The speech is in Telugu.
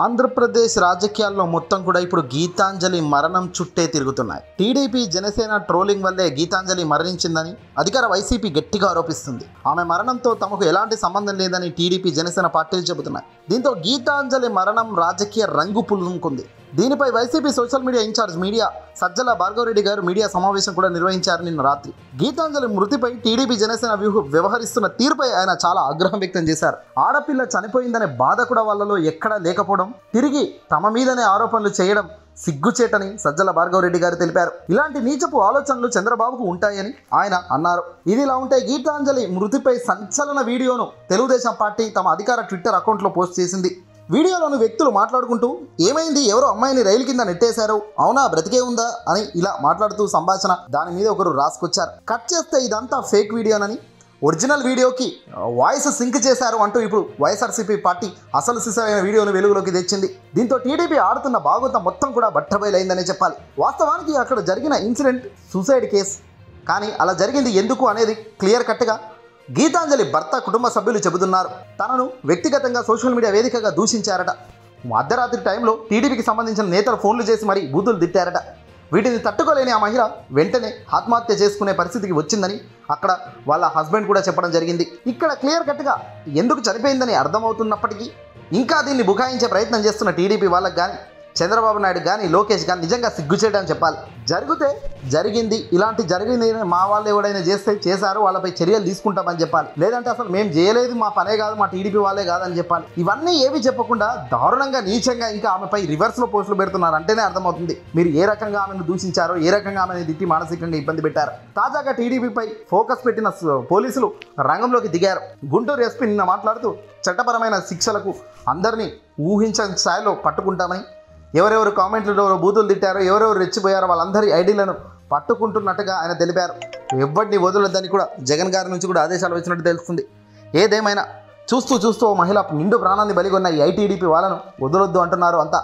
ఆంధ్రప్రదేశ్ రాజకీయాల్లో మొత్తం కూడా ఇప్పుడు గీతాంజలి మరణం చుట్టే తిరుగుతున్నాయి. టీడీపీ జనసేన ట్రోలింగ్ వల్లే గీతాంజలి మరణించిందని అధికార వైసీపీ గట్టిగా ఆరోపిస్తుంది. ఆమె మరణంతో తమకు ఎలాంటి సంబంధం లేదని టీడీపీ జనసేన పార్టీలు చెబుతున్నాయి. దీంతో గీతాంజలి మరణం రాజకీయ రంగు పులుముకుంది. దీనిపై YCP social media in-charge media Sajjala Bhargava Reddy గారు మీడియా సమావేశం కూడా నిర్వహించారు నిన్న రాత్రి. గీతాంజలి మృతిపై టీడీపీ జనసేన వ్యవహరిస్తున్న తీరుపై ఆయన చాలా ఆగ్రహం వ్యక్తం చేశారు. ఆడపిల్ల చనిపోయిందనే బాధ కూడా వాళ్ళలో ఎక్కడా లేకపోవడం, తిరిగి తమ మీదనే ఆరోపణలు చేయడం సిగ్గుచేటని సజ్జల భార్గవరెడ్డి గారు తెలిపారు. ఇలాంటి నీచపు ఆలోచనలు చంద్రబాబుకు ఉంటాయని ఆయన అన్నారు. ఇదిలా ఉంటే గీతాంజలి మృతిపై సంచలన వీడియోను తెలుగుదేశం పార్టీ తమ అధికార ట్విట్టర్ అకౌంట్లో పోస్ట్ చేసింది. వీడియోలోని వ్యక్తులు మాట్లాడుకుంటూ ఏమైంది, ఎవరో అమ్మాయిని రైలు కింద నెట్టేశారు, అవునా బ్రతికే ఉందా అని ఇలా మాట్లాడుతూ సంభాషణ దాని మీద ఒకరు రాసుకొచ్చారు. కట్ చేస్తే ఇదంతా ఫేక్ వీడియోనని, ఒరిజినల్ వీడియోకి వాయిస్ సింక్ చేశారు అంటూ ఇప్పుడు వైఎస్ఆర్సీపీ పార్టీ అసలు సిసైన వీడియోను వెలుగులోకి తెచ్చింది. దీంతో టీడీపీ ఆడుతున్న బాగోతం మొత్తం కూడా బట్టబయలైందనే చెప్పాలి. వాస్తవానికి అక్కడ జరిగిన ఇన్సిడెంట్ సూసైడ్ కేసు, కానీ అలా జరిగింది ఎందుకు అనేది క్లియర్ కట్గా గీతాంజలి భర్త కుటుంబ సభ్యులు చెబుతున్నారు. తనను వ్యక్తిగతంగా సోషల్ మీడియా వేదికగా దూషించారట. అర్ధరాత్రి టైంలో టీడీపీకి సంబంధించిన నేతలు ఫోన్లు చేసి మరీ బూతులు తిట్టారట. వీటిని తట్టుకోలేని ఆ మహిళ వెంటనే ఆత్మహత్య చేసుకునే పరిస్థితికి వచ్చిందని అక్కడ వాళ్ళ హస్బెండ్ కూడా చెప్పడం జరిగింది. ఇక్కడ క్లియర్ కట్గా ఎందుకు చనిపోయిందని అర్థమవుతున్నప్పటికీ ఇంకా దీన్ని బుకాయించే ప్రయత్నం చేస్తున్న టీడీపీ వాళ్ళకి కానీ, చంద్రబాబు నాయుడు కానీ, లోకేష్ కానీ నిజంగా సిగ్గుచేయడం చెప్పాలి. జరిగితే జరిగింది, ఇలాంటి జరిగింది మా వాళ్ళు ఎవడైనా చేశారు వాళ్ళపై చర్యలు తీసుకుంటామని చెప్పాలి. లేదంటే అసలు మేము చేయలేదు, మా పనే కాదు, మా టీడీపీ వాళ్ళే కాదని చెప్పాలి. ఇవన్నీ ఏవి చెప్పకుండా దారుణంగా నీచంగా ఇంకా ఆమెపై రివర్స్లో పోస్టులు పెడుతున్నారు అంటేనే అర్థమవుతుంది మీరు ఏ రకంగా ఆమెను దూషించారో, ఏ రకంగా ఆమెను తిట్టి మానసికంగా ఇబ్బంది పెట్టారు. తాజాగా టీడీపీపై ఫోకస్ పెట్టిన పోలీసులు రంగంలోకి దిగారు. గుంటూరు ఎస్పీ నిన్న మాట్లాడుతూ చట్టపరమైన శిక్షలకు అందరినీ ఊహించని స్థాయిలో పట్టుకుంటామని, ఎవరెవరు కామెంట్లు బూతులు తిట్టారో, ఎవరెవరు రెచ్చిపోయారో వాళ్ళందరి ఐడీలను పట్టుకుంటున్నట్టుగా ఆయన తెలిపారు. ఎవరిని వదలొద్దని కూడా జగన్ గారి నుంచి కూడా ఆదేశాలు వచ్చినట్టు తెలుస్తుంది. ఏదేమైనా చూస్తూ ఓ మహిళ నిండు ప్రాణాన్ని బలిగొన్న ఈ ఐటీడీపీ వాళ్ళను వదలొద్దు అంటున్నారు అంతా.